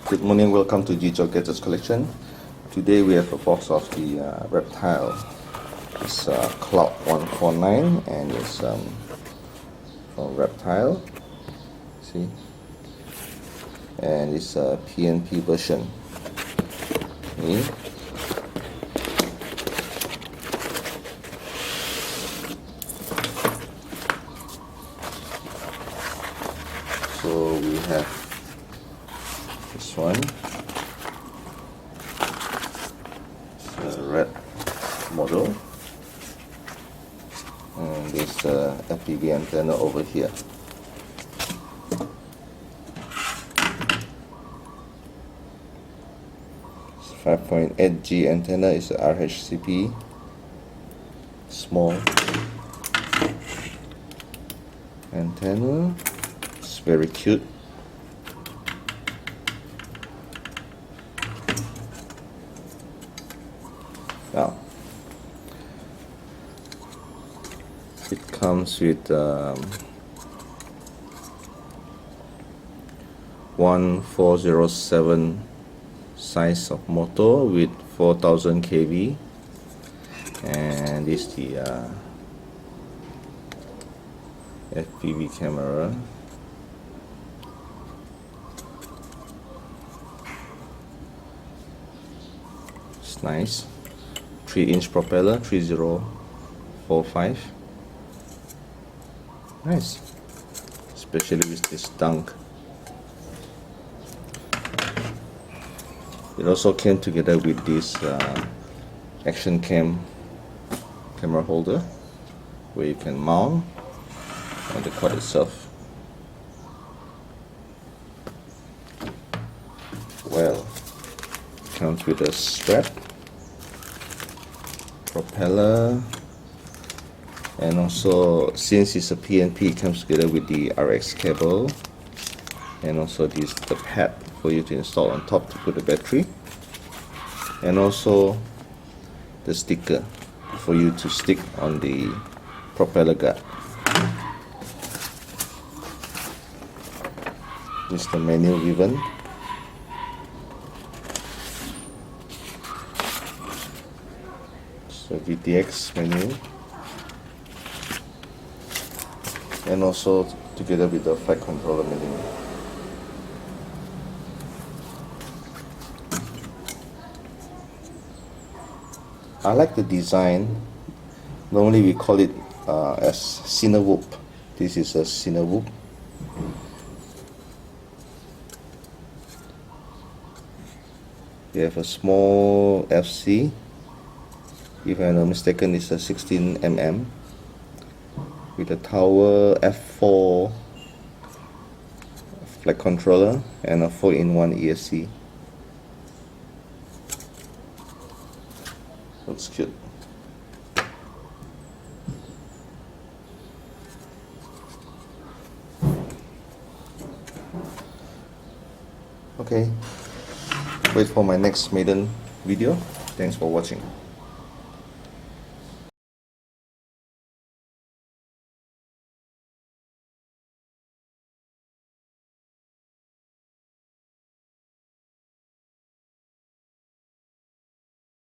Good morning, welcome to GIJO Gadgets Collection. Today we have a box of the Reptile. It's CLOUD-149 and it's from Reptile. See? And it's a PNP version. Okay. So we have this one. It's a red model. And there's a FPV antenna over here. It's 5.8G antenna is a RHCP. Small antenna. It's very cute. Now, it comes with 1407 size of motor with 4000 kV, and this is the FPV camera. It's nice. 3-inch propeller, 3045. Nice, especially with this dunk. It also came together with this action camera holder where you can mount on the quad itself. Well, it comes with a strap, propeller, and also since it's a PNP, it comes together with the RX cable, and also the pad for you to install on top to put the battery, and also the sticker for you to stick on the propeller guard. This is the menu given. So VTX menu, and also together with the flight controller menu. I like the design. Normally we call it as Cinewhoop. This is a Cinewhoop. We have a small FC. If I'm not mistaken, it's a 16mm with a tower F4 flight controller and a 4-in-1 ESC. Looks cute. Okay, wait for my next maiden video. Thanks for watching.